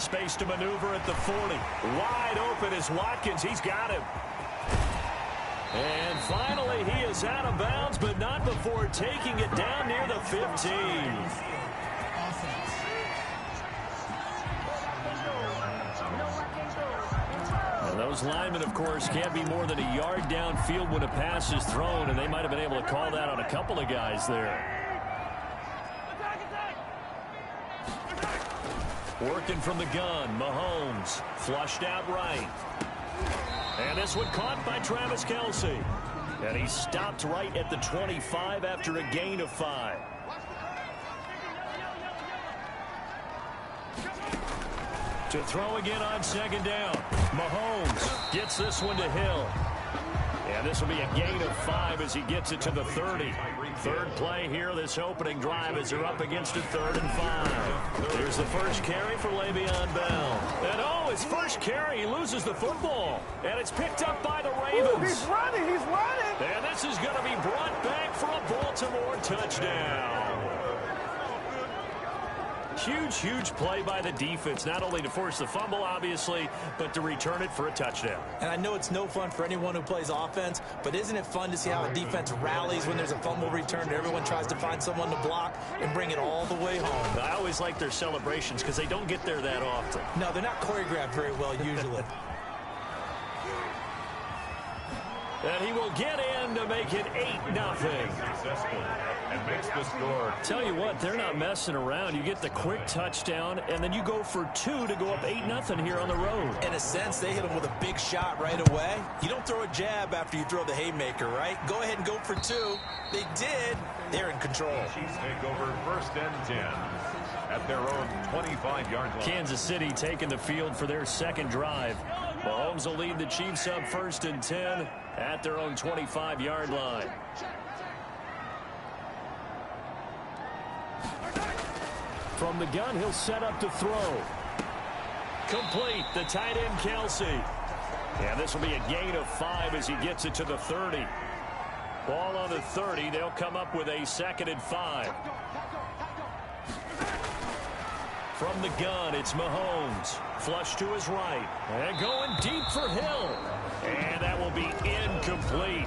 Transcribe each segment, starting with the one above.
Space to maneuver at the 40. Wide open is Watkins. He's got him. And finally, he is out of bounds, but not before taking it down near the 15. And those linemen, of course, can't be more than a yard downfield when a pass is thrown, and they might have been able to call that on a couple of guys there. Working from the gun, Mahomes flushed out right. And this one caught by Travis Kelce. And he stopped right at the 25 after a gain of 5. To throw again on second down. Mahomes gets this one to Hill. And this will be a gain of 5 as he gets it to the 30. Third play here, this opening drive as they're up against a 3rd and 5. Here's the first carry for Le'Veon Bell. And oh, his first carry, he loses the football. And it's picked up by the Ravens. Ooh, he's running. And this is going to be brought back for a Baltimore touchdown. Huge play by the defense, not only to force the fumble, obviously, but to return it for a touchdown. And I know it's no fun for anyone who plays offense, but isn't it fun to see how a defense rallies when there's a fumble return and everyone tries to find someone to block and bring it all the way home? I always like their celebrations because they don't get there that often. No, they're not choreographed very well usually. And he will get in to make it 8-0. And makes the score. Tell you what, they're not messing around. You get the quick touchdown, and then you go for 2 to go up 8-0 here on the road. In a sense, they hit him with a big shot right away. You don't throw a jab after you throw the haymaker, right? Go ahead and go for 2. They did. They're in control. Chiefs take over 1st and 10 at their own 25-yard line. Kansas City taking the field for their second drive. Mahomes will lead the Chiefs up 1st and 10 at their own 25-yard line. From the gun, he'll set up to throw. Complete, the tight end Kelce. And this will be a gain of 5 as he gets it to the 30. Ball on the 30. They'll come up with a 2nd and 5. From the gun, it's Mahomes. Flush to his right. And going deep for Hill. And that will be incomplete.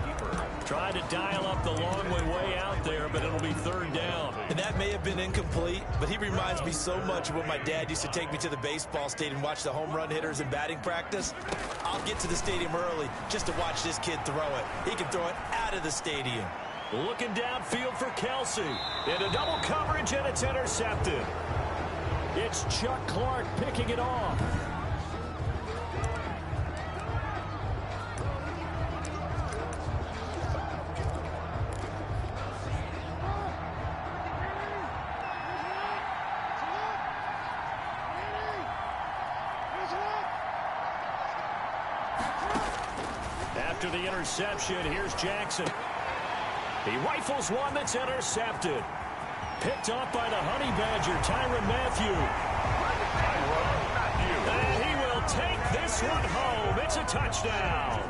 Tried to dial up the long way out there, but it'll be 3rd down. And that may have been incomplete, but he reminds me so much of when my dad used to take me to the baseball stadium and watch the home run hitters in batting practice. I'll get to the stadium early just to watch this kid throw it. He can throw it out of the stadium. Looking downfield for Kelce. Into double coverage, and it's intercepted. It's Chuck Clark picking it off. After the interception, here's Jackson. He rifles one that's intercepted. Picked off by the Honey Badger, Tyrann Mathieu. And he will take this one home. It's a touchdown.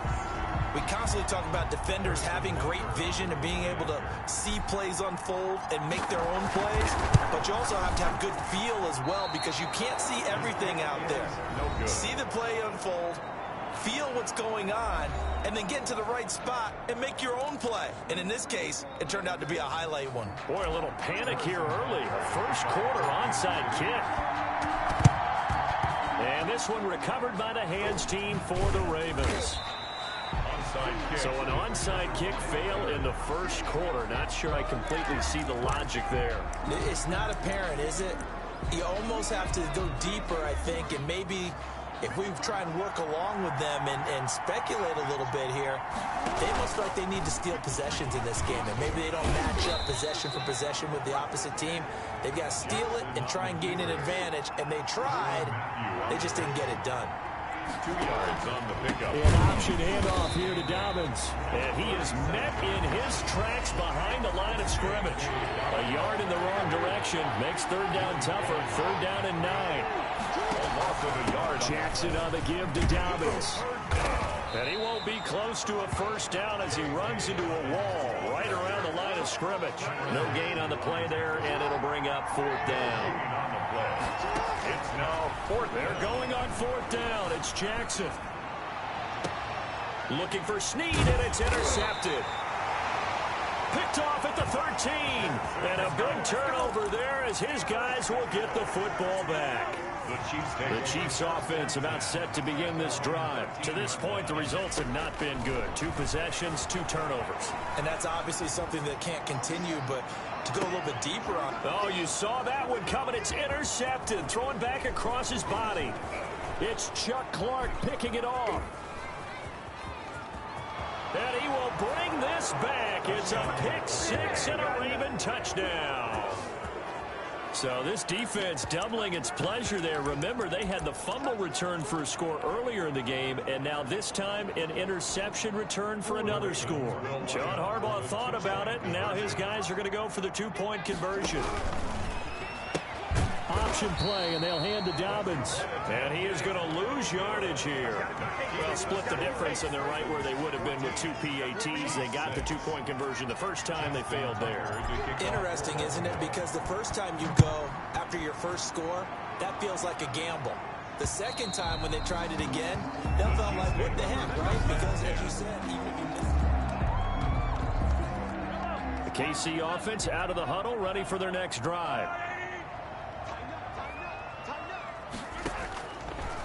We constantly talk about defenders having great vision and being able to see plays unfold and make their own plays. But you also have to have good feel as well because you can't see everything out there. See the play unfold, feel what's going on, and then get into the right spot and make your own play. And in this case, it turned out to be a highlight one. Boy, a little panic here early. A first quarter onside kick. And this one recovered by the hands team for the Ravens. So an onside kick fail in the first quarter. Not sure I completely see the logic there. It's not apparent, is it? You almost have to go deeper, I think, and maybe if we try and work along with them and speculate a little bit here, they must feel like they need to steal possessions in this game, and maybe they don't match up possession for possession with the opposite team. They've got to steal it and try and gain an advantage, and they tried. They just didn't get it done. 2 yards on the pickup. An option handoff here to Dobbins. And he is met in his tracks behind the line of scrimmage. A yard in the wrong direction makes 3rd down tougher. 3rd down and 9. Loss of a yard. Jackson on the give to Dobbins. And he won't be close to a first down as he runs into a wall right around the line of scrimmage. No gain on the play there, and it'll bring up 4th down. It's now fourth. They're going on fourth down. It's Jackson. Looking for Snead, and it's intercepted. Picked off at the 13. And a big turnover there as his guys will get the football back. The Chiefs offense about set to begin this drive. To this point, the results have not been good. 2 possessions, 2 turnovers. And that's obviously something that can't continue, but to go a little bit deeper on. Oh, you saw that one coming. It's intercepted. Throwing back across his body. It's Chuck Clark picking it off. And he will bring this back. It's a pick 6 and a Raven touchdown. So this defense doubling its pleasure there. Remember, they had the fumble return for a score earlier in the game, and now this time an interception return for another score. John Harbaugh thought about it, and now his guys are going to go for the 2-point conversion. Option play, and they'll hand to Dobbins. And he is going to lose yardage here. Well, split the difference, and they're right where they would have been with 2 PATs. They got the 2-point conversion the first time. They failed there. Interesting, isn't it? Because the first time you go after your first score, that feels like a gamble. The second time when they tried it again, that felt like, what the heck, right? Because, as you said, even if you missed. The KC offense out of the huddle, ready for their next drive.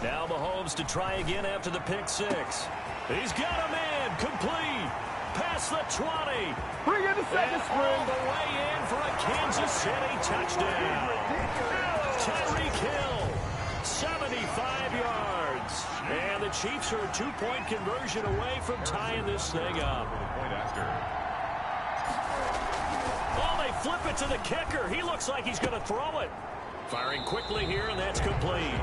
Now Mahomes to try again after the pick 6. He's got a man complete. Past the 20. Bring in the second string. All the way in for a Kansas City touchdown. Tyreek Hill, 75 yards. And the Chiefs are a 2-point conversion away from tying this thing up. Oh, they flip it to the kicker. He looks like he's going to throw it. Firing quickly here, and that's complete.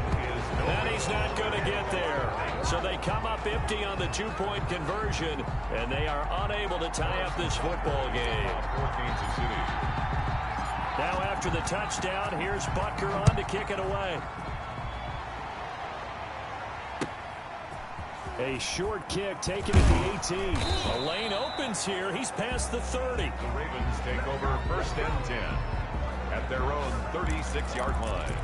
And he's not going to get there. So they come up empty on the 2-point conversion, and they are unable to tie up this football game. Now after the touchdown, here's Butker on to kick it away. A short kick taken at the 18. The lane opens here. He's past the 30. The Ravens take over first and 10. At their own 36-yard line.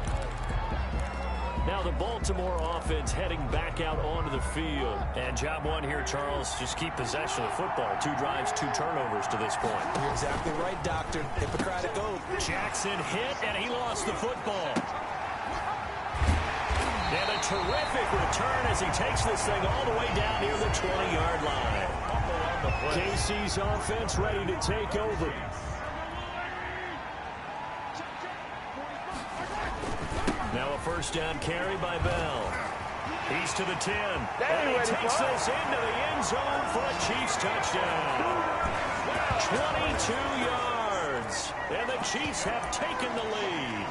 Now the Baltimore offense heading back out onto the field. And job one here, Charles, just keep possession of the football. 2 drives, 2 turnovers to this point. You're exactly right, Doctor. Hippocratic oath. Jackson hit, and he lost the football. And a terrific return as he takes this thing all the way down near the 20-yard line. KC's offense ready to take over. Now a first down carry by Bell. He's to the 10. And he takes this into the end zone for a Chiefs touchdown. 22 yards. And the Chiefs have taken the lead.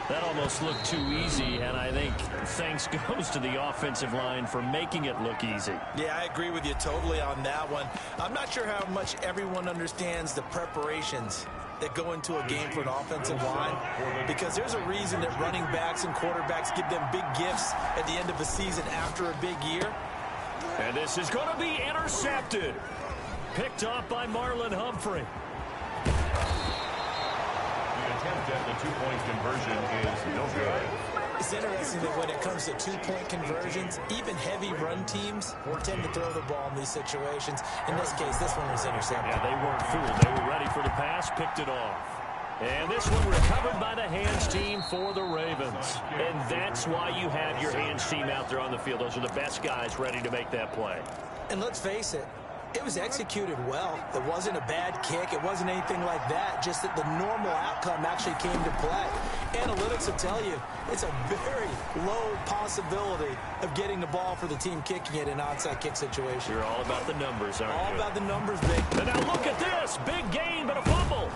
That almost looked too easy, and I think thanks goes to the offensive line for making it look easy. Yeah, I agree with you totally on that one. I'm not sure how much everyone understands the preparations that go into a game for an offensive line, because there's a reason that running backs and quarterbacks give them big gifts at the end of a season after a big year. And this is going to be intercepted. Picked off by Marlon Humphrey. The attempt at the 2-point conversion is no good. It's interesting that when it comes to 2-point conversions, even heavy run teams tend to throw the ball in these situations. In this case, this one was intercepted. Yeah, they weren't fooled. They were ready for the pass, picked it off. And this one recovered by the hands team for the Ravens. And that's why you have your hands team out there on the field. Those are the best guys ready to make that play. And let's face it, it was executed well. It wasn't a bad kick. It wasn't anything like that. Just that the normal outcome actually came to play. Analytics will tell you it's a very low possibility of getting the ball for the team kicking it in an onside kick situation. You're all about the numbers, aren't you? All about the numbers, big. And now look at this. Big gain, but a fumble.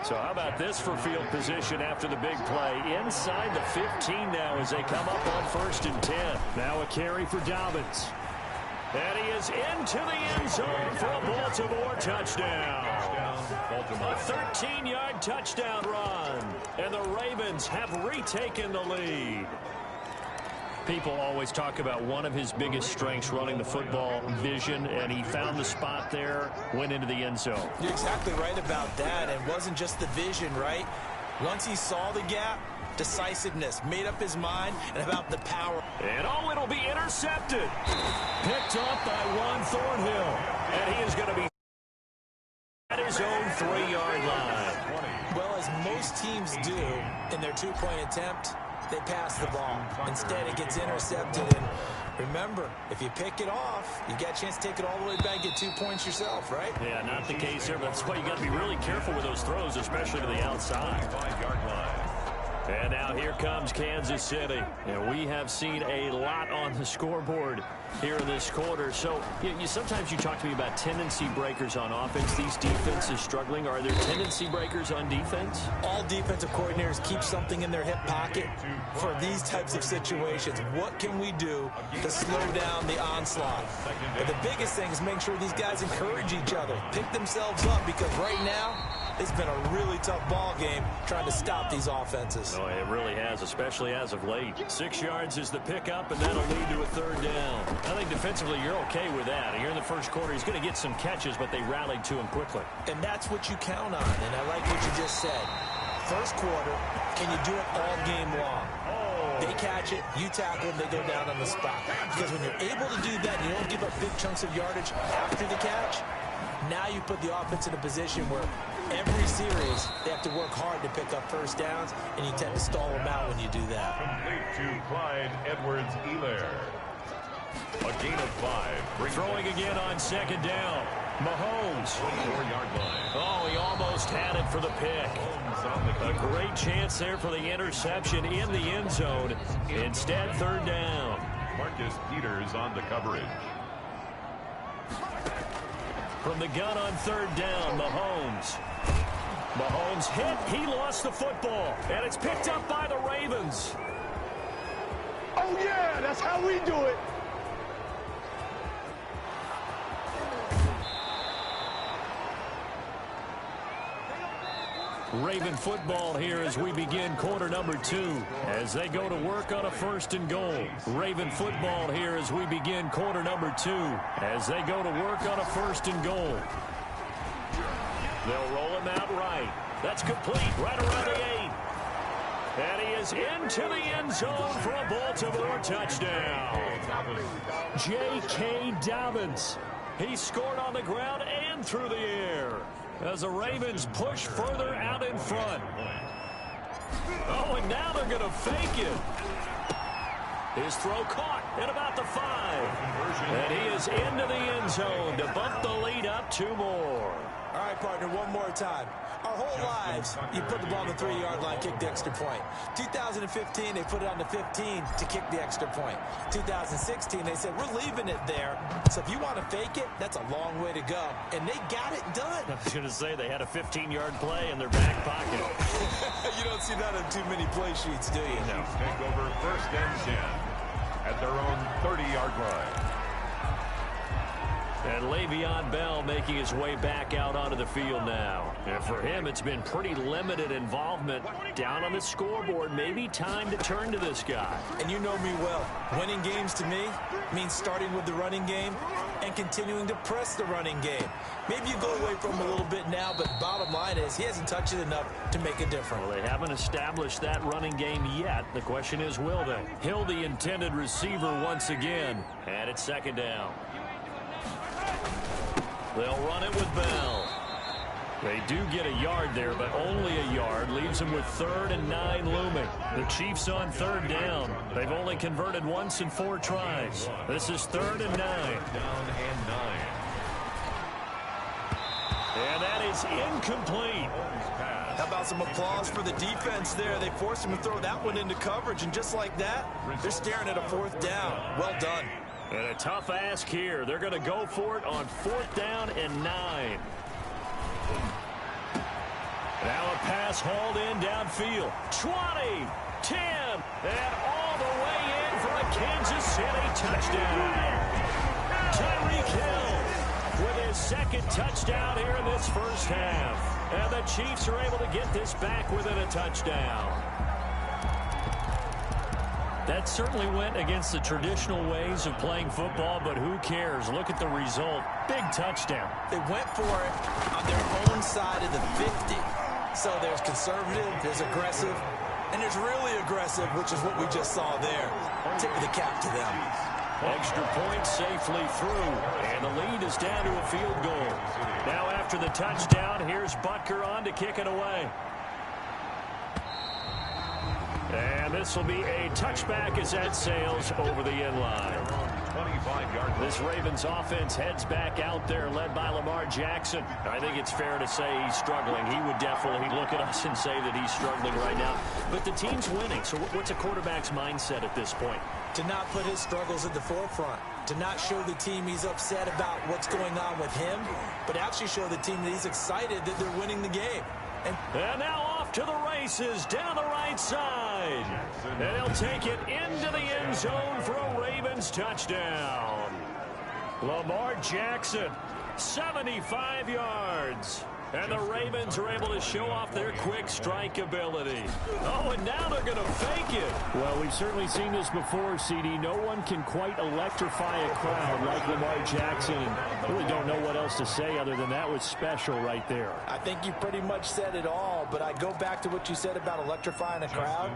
So how about this for field position after the big play? Inside the 15 now as they come up on 1st and 10. Now a carry for Dobbins. And he is into the end zone for a Baltimore touchdown. A 13-yard touchdown run. And the Ravens have retaken the lead. People always talk about one of his biggest strengths running the football, vision, and he found the spot there, went into the end zone. You're exactly right about that. It wasn't just the vision, right? Once he saw the gap, decisiveness, made up his mind, and about the power. And oh, it'll be intercepted. Picked up by Juan Thornhill. And he is going to be at his own 3-yard line. Well, as most teams do in their two-point attempt, they pass the ball. Instead, it gets intercepted. And remember, if you pick it off, you got a chance to take it all the way back, get 2 points yourself, right? Yeah, not the case here, but that's why you got to be really careful with those throws, especially to the outside. 5-yard line. And now here comes Kansas City. And we have seen a lot on the scoreboard here in this quarter. So sometimes you talk to me about tendency breakers on offense. These defenses struggling. Are there tendency breakers on defense? All defensive coordinators keep something in their hip pocket for these types of situations. What can we do to slow down the onslaught? But the biggest thing is make sure these guys encourage each other, pick themselves up, because right now it's been a really tough ball game trying to stop these offenses. Oh, it really has, especially as of late. 6 yards is the pickup, and that'll lead to a 3rd down. I think defensively you're okay with that. Here in the first quarter, he's going to get some catches, but they rallied to him quickly. And that's what you count on, and I like what you just said. First quarter, can you do it all game long? They catch it, you tackle them, they go down on the spot. Because when you're able to do that, you don't give up big chunks of yardage after the catch. Now you put the offense in a position where every series they have to work hard to pick up first downs, and you tend to stall them out when you do that. Complete to Clyde Edwards-Helaire. A gain of 5. Throwing again on 2nd down. Mahomes. 4-yard line. Oh, he almost had it for the pick. A great chance there for the interception in the end zone. Instead, 3rd down. Marcus Peters on the coverage. From the gun on 3rd down, Mahomes. Mahomes hit. He lost the football. And it's picked up by the Ravens. Oh, yeah, that's how we do it. Raven football here as we begin quarter number 2 as they go to work on a 1st and goal. Raven football here as we begin quarter number 2 as they go to work on a 1st and goal. They'll roll him out right. That's complete right around the 8. And he is into the end zone for a Baltimore touchdown. J.K. Dobbins. He scored on the ground and through the air as the Ravens push further out in front. Oh, and now they're going to fake it. His throw caught at about the 5. And he is into the end zone to bump the lead up 2 more. All right, partner, one more time. Our whole lives, you put the ball on the 3-yard line, kick the extra point. 2015, they put it on the 15 to kick the extra point. 2016, they said, we're leaving it there. So if you want to fake it, that's a long way to go. And they got it done. I was going to say they had a 15-yard play in their back pocket. You don't see that on too many play sheets, do you? No. Take over 1st and 10 at their own 30-yard line. And Le'Veon Bell making his way back out onto the field now. And for him, it's been pretty limited involvement down on the scoreboard. Maybe time to turn to this guy. And you know me well. Winning games to me means starting with the running game and continuing to press the running game. Maybe you go away from him a little bit now, but bottom line is he hasn't touched it enough to make a difference. Well, they haven't established that running game yet. The question is, will they? Hill, the intended receiver once again. And it's 2nd down. They'll run it with Bell. They do get a yard there, but only a yard. Leaves them with 3rd and 9 looming. The Chiefs on 3rd down. They've only converted once in 4 tries. This is 3rd and 9. Down and 9. And that is incomplete. How about some applause for the defense there? They forced him to throw that one into coverage, and just like that, they're staring at a 4th down. Well done. And a tough ask here. They're going to go for it on 4th down and 9. Now a pass hauled in downfield. 20, 10, and all the way in for a Kansas City touchdown. Tyreek Hill with his 2nd touchdown here in this first half. And the Chiefs are able to get this back within a touchdown. That certainly went against the traditional ways of playing football, but who cares? Look at the result. Big touchdown. They went for it on their own side of the 50. So there's conservative, there's aggressive, and there's really aggressive, which is what we just saw there. Tip of the cap to them. Extra point safely through, and the lead is down to a field goal. Now after the touchdown, here's Butker on to kick it away. And this will be a touchback as that sails over the end line. 25-yard. This Ravens offense heads back out there, led by Lamar Jackson. I think it's fair to say he's struggling. He would definitely look at us and say that he's struggling right now. But the team's winning, so what's a quarterback's mindset at this point? To not put his struggles at the forefront. To not show the team he's upset about what's going on with him, but actually show the team that he's excited that they're winning the game. And now off to the races down the right side. And he'll take it into the end zone for a Ravens touchdown. Lamar Jackson, 75 yards. And the Ravens are able to show off their quick strike ability. Oh, and now they're going to fake it. Well, we've certainly seen this before, CD. No one can quite electrify a crowd like Lamar Jackson. And really don't know what else to say other than that was special right there. I think you pretty much said it all, but I go back to what you said about electrifying a crowd.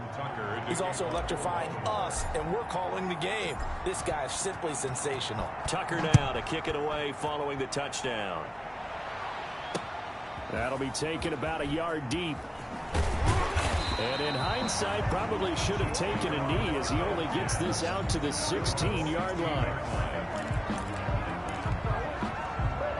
He's also electrifying us, and we're calling the game. This guy is simply sensational. Tucker now to kick it away following the touchdown. That'll be taken about a yard deep. And in hindsight, probably should have taken a knee as he only gets this out to the 16-yard line.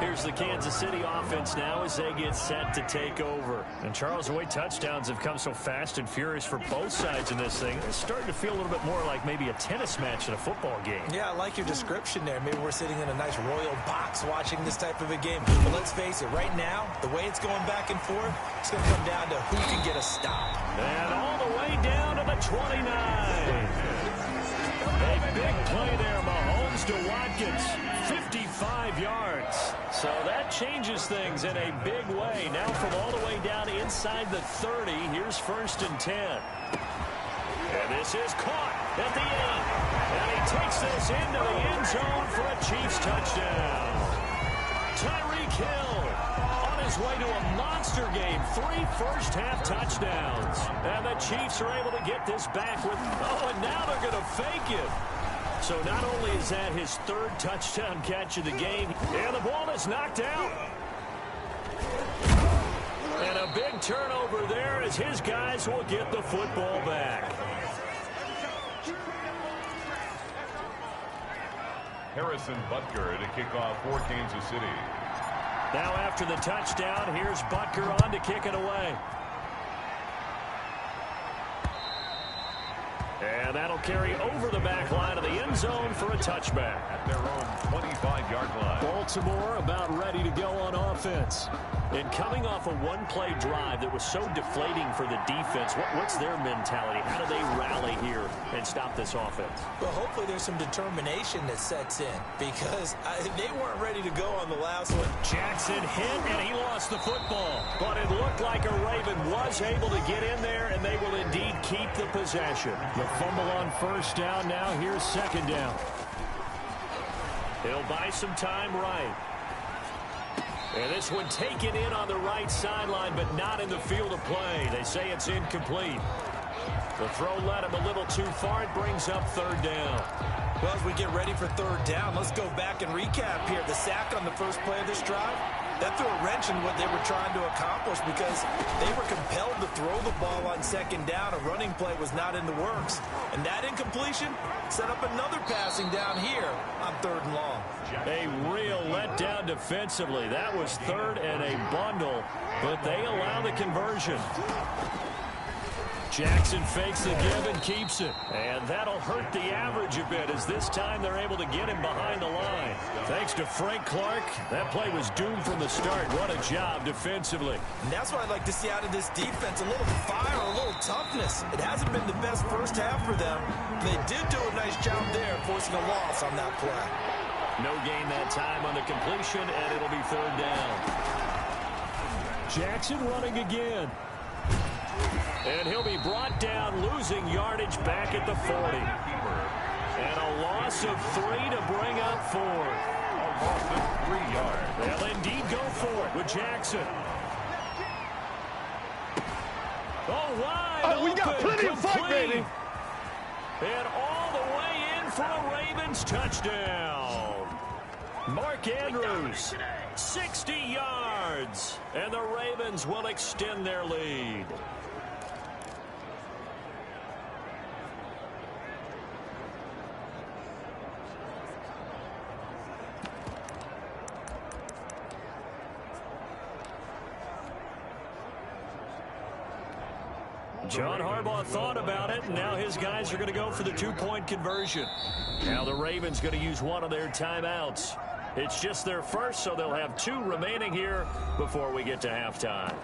Here's the Kansas City offense now as they get set to take over. And Charles, the way touchdowns have come so fast and furious for both sides in this thing, it's starting to feel a little bit more like maybe a tennis match in a football game. Yeah, I like your description there. Maybe we're sitting in a nice royal box watching this type of a game. But let's face it, right now, the way it's going back and forth, it's going to come down to who can get a stop. And all the way down to the 29. A big play there, Mahomes to Watkins, 55 yards. So that changes things in a big way. Now from all the way down inside the 30, here's 1st and 10. And this is caught at the 8. And he takes this into the end zone for a Chiefs touchdown. Tyreek Hill on his way to a monster game. 3 first-half touchdowns. And the Chiefs are able to get this back with, oh, and now they're going to fake it. So not only is that his 3rd touchdown catch of the game, and the ball is knocked out. And a big turnover there as his guys will get the football back. Harrison Butker to kick off for Kansas City. Now after the touchdown, here's Butker on to kick it away. And that'll carry over the back line of the end zone for a touchback. At their own 25-yard line. Baltimore about ready to go on offense. And coming off a one-play drive that was so deflating for the defense, what's their mentality? How do they rally here and stop this offense? Well, hopefully there's some determination that sets in because they weren't ready to go on the last one. Jackson hit, and he lost the football. But it looked like a Raven was able to get in there, and they will indeed keep the possession. The fumble on 1st down now. Here's 2nd down. He'll buy some time right. And this one taken in on the right sideline, but not in the field of play. They say it's incomplete. The throw led him a little too far. It brings up 3rd down. Well, as we get ready for 3rd down, let's go back and recap here. The sack on the first play of this drive, that threw a wrench in what they were trying to accomplish because they were compelled to throw the ball on 2nd down. A running play was not in the works. And that incompletion set up another passing down here on 3rd and long. A real letdown defensively. That was 3rd and a bundle, but they allow the conversion. Jackson fakes the give and keeps it. And that'll hurt the average a bit as this time they're able to get him behind the line. Thanks to Frank Clark, that play was doomed from the start. What a job defensively. And that's what I'd like to see out of this defense. A little fire, a little toughness. It hasn't been the best first half for them. They did do a nice job there forcing a loss on that play. No gain that time on the completion, and it'll be 3rd down. Jackson running again. And he'll be brought down, losing yardage back at the 40. And a loss of 3 to bring up 4. A loss of 3 yards. They'll indeed go for it with Jackson. Oh, wide Oh, we got open, plenty of fight, baby. And all the way in for a Ravens touchdown. Mark Andrews, 60 yards. And the Ravens will extend their lead. John Harbaugh thought about it, and now his guys are going to go for the two-point conversion. Now the Ravens going to use one of their timeouts. It's just their first, so they'll have two remaining here before we get to halftime.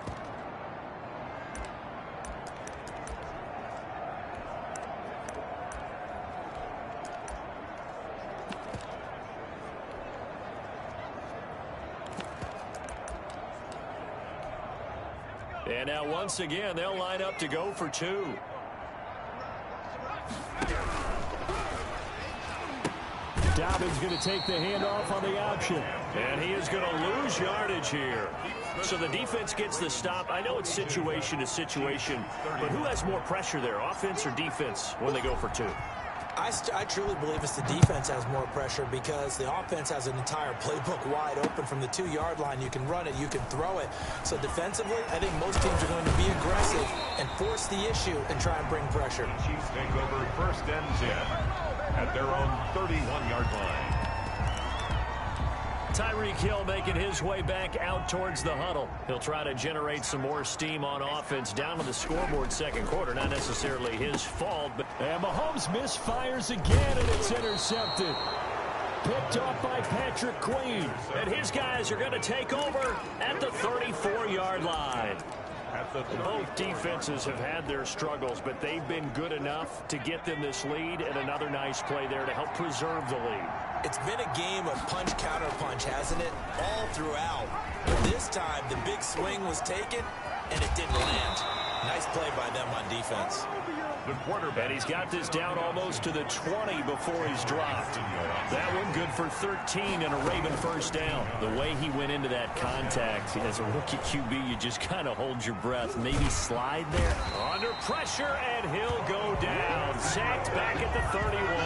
And now once again, they'll line up to go for two. Dobbins going to take the handoff on the option. And he is going to lose yardage here. So the defense gets the stop. I know it's situation to situation, but who has more pressure there, offense or defense, when they go for two? I truly believe it's the defense has more pressure because the offense has an entire playbook wide open from the 2-yard line. You can run it, you can throw it. So defensively, I think most teams are going to be aggressive and force the issue and try and bring pressure. Chiefs take over 1st and 10 at their own 31-yard line. Tyreek Hill making his way back out towards the huddle. He'll try to generate some more steam on offense down to the scoreboard second quarter. Not necessarily his fault, but And Mahomes misfires again, and it's intercepted. Picked off by Patrick Queen. and his guys are going to take over at the 34-yard line. Both defenses have had their struggles, but they've been good enough to get them this lead, and another nice play there to help preserve the lead. It's been a game of punch-counter-punch, hasn't it? All throughout. But this time, the big swing was taken, and it didn't land. Nice play by them on defense. The quarterback. And he's got this down almost to the 20 before he's dropped. That one good for 13 and a Raven first down. The way he went into that contact as a rookie QB, you just kind of hold your breath. Maybe slide there. Under pressure, and he'll go down. Sacked back at the 31.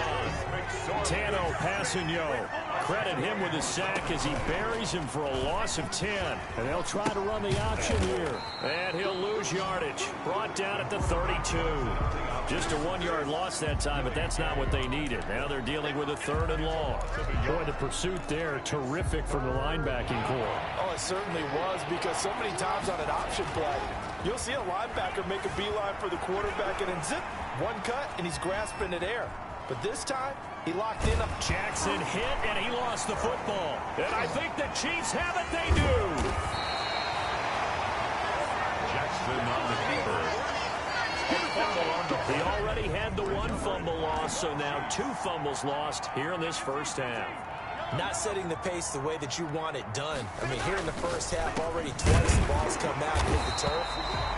Tano Passigno. Credit him with a sack as he buries him for a loss of 10. And they'll try to run the option here. And he'll lose yardage. Brought down at the 32. Just a 1-yard loss that time, but that's not what they needed. Now they're dealing with a 3rd and long. Boy, the pursuit there, terrific from the linebacking core. Oh, it certainly was, because so many times on an option play, you'll see a linebacker make a beeline for the quarterback, and then zip, one cut, and he's grasping at air. But this time, he locked in. Jackson hit, and he lost the football. And I think the Chiefs have it. They do. Jackson on the keeper. He already had the 1 fumble loss, so now 2 fumbles lost here in this first half. Not setting the pace the way that you want it done. I mean, here in the first half, already twice the ball's come out and hit the turf.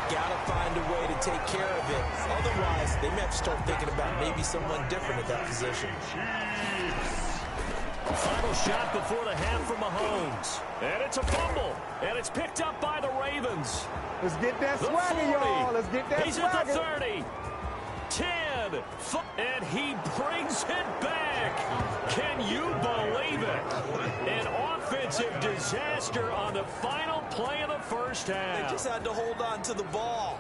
Got to find a way to take care of it. Otherwise, they may have to start thinking about maybe someone different at that position. Final shot before the half from Mahomes. And it's a fumble. And it's picked up by the Ravens. Let's get that The swagger, 40. y'all. Let's get that He's swagger. at the 30. 10. And he brings it back. Can you believe it? An offensive disaster on the final play of the first half. They just had to hold on to the ball.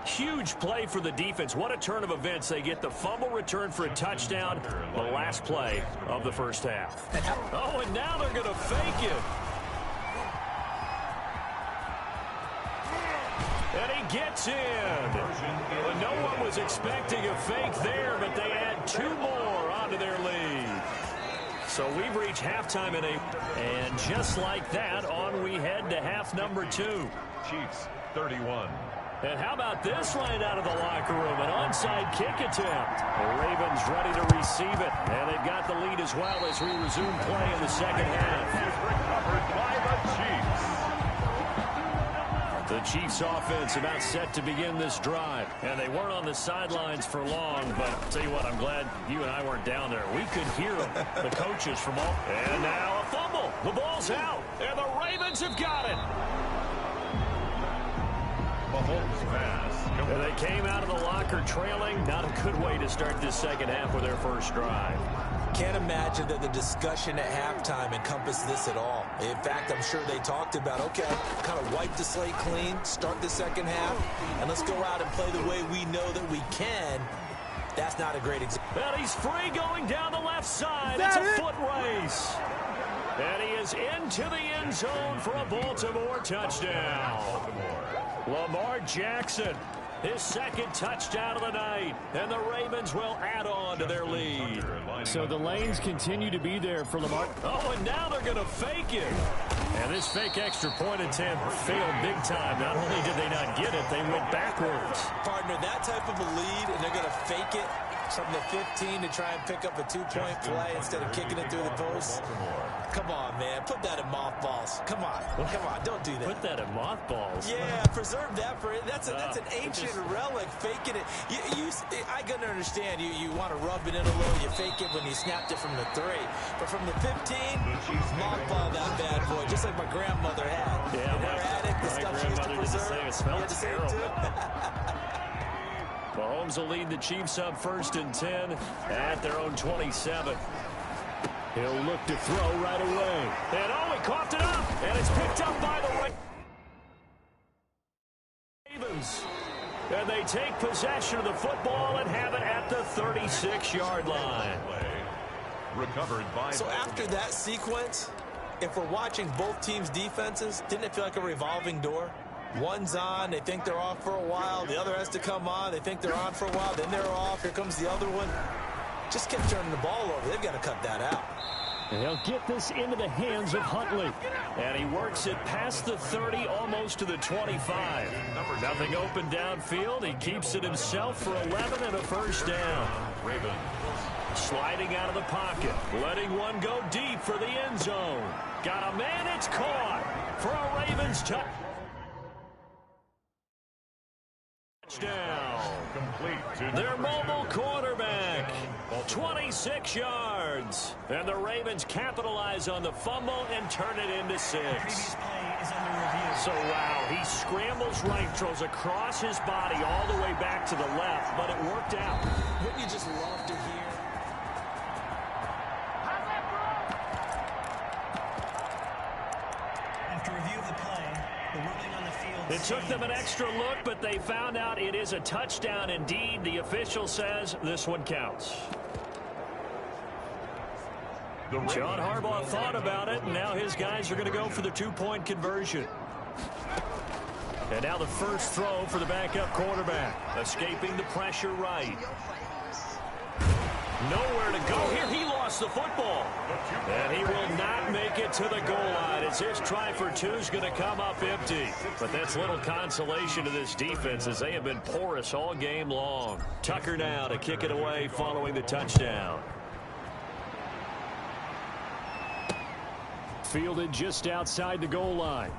Huge play for the defense. What a turn of events. They get the fumble return for a touchdown. The last play of the first half. Oh, and now they're going to fake it. And he gets in. Well, no one was expecting a fake there, but they add 2 more onto their lead. So we've reached halftime and just like that, on we head to half number 2. Chiefs 31. And how about this right out of the locker room? An onside kick attempt. The Ravens ready to receive it. And they've got the lead as well as we resume play in the second half. Recovered by the Chiefs. The Chiefs offense about set to begin this drive. And they weren't on the sidelines for long, but I'll tell you what, I'm glad you and I weren't down there. We could hear them, the coaches from all. And now a fumble. The ball's out. And the Ravens have got it. They came out of the locker trailing. Not a good way to start this second half with their first drive. Can't imagine that the discussion at halftime encompassed this at all. In fact, I'm sure they talked about, okay, kind of wipe the slate clean, start the second half, and let's go out and play the way we know that we can. That's not a great example. And he's free going down the left side. It's a foot race. And he is into the end zone for a Baltimore touchdown. Lamar Jackson, his second touchdown of the night. And the Ravens will add on to their lead. So the lanes continue to be there for Lamar. Oh, and now they're going to fake it. And this fake extra point attempt failed big time. Not only did they not get it, they went backwards. Partner, that type of a lead, and they're going to fake it from the 15 to try and pick up a two-point play instead of kicking it through the post. Come on, man. Put that in mothballs. Come on. Come on. Don't do that. Put that in mothballs. Yeah, preserve that for it. That's an ancient relic. Faking it. I can understand. You want to rub it in a little. You fake it when you snapped it from the 3. But from the 15, mothball that bad boy, just like my grandmother had. Yeah, in her attic, the stuff she used to preserve. It smelled terrible. Mahomes will lead the Chiefs up 1st and 10 at their own 27. He'll look to throw right away. And he coughed it up. And it's picked up by the Ravens. And they take possession of the football and have it at the 36-yard line. Recovered by. So after that sequence, if we're watching both teams' defenses, didn't it feel like a revolving door? One's on, they think they're off for a while. The other has to come on, they think they're on for a while. Then they're off, here comes the other one. Just kept turning the ball over. They've got to cut that out. And he'll get this into the hands of Huntley. And he works it past the 30, almost to the 25. Nothing open downfield. He keeps it himself for 11 and a first down. Ravens. Sliding out of the pocket. Letting one go deep for the end zone. Got a man, it's caught for a Ravens touchdown. Complete. Their mobile quarterback, 26 yards. And the Ravens capitalize on the fumble and turn it into 6. So, wow, he scrambles right, throws across his body all the way back to the left, but it worked out. Wouldn't you just love to hear? After review of the play, the ruling on the field. It took them an extra look, but they found out it is a touchdown indeed. The official says this one counts. John Harbaugh thought about it, and now his guys are going to go for the 2-point conversion. And now the first throw for the backup quarterback. Escaping the pressure right. Nowhere to go here. He lost the football. And he will not make it to the goal line as his try for 2 is going to come up empty. But that's little consolation to this defense as they have been porous all game long. Tucker now to kick it away following the touchdown. Fielded just outside the goal line.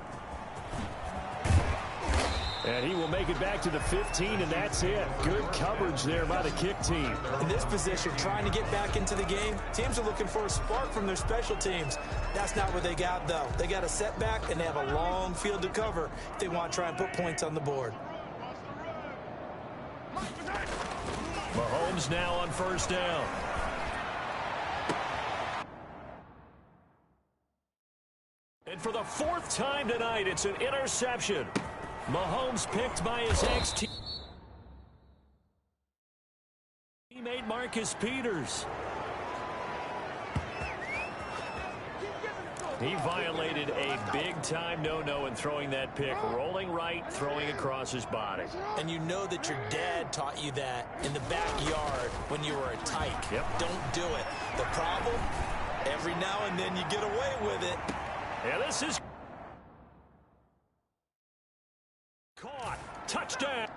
And he will make it back to the 15, and that's it. Good coverage there by the kick team. In this position, trying to get back into the game, teams are looking for a spark from their special teams. That's not what they got, though. They got a setback, and they have a long field to cover if they want to try and put points on the board. Mahomes now on first down. And for the 4th time tonight, it's an interception. Mahomes picked by his ex-teammate Marcus Peters. He violated a big-time no-no in throwing that pick. Rolling right, throwing across his body. And you know that your dad taught you that in the backyard when you were a tyke. Yep. Don't do it. The problem, every now and then you get away with it. Yeah, this is caught. Touchdown.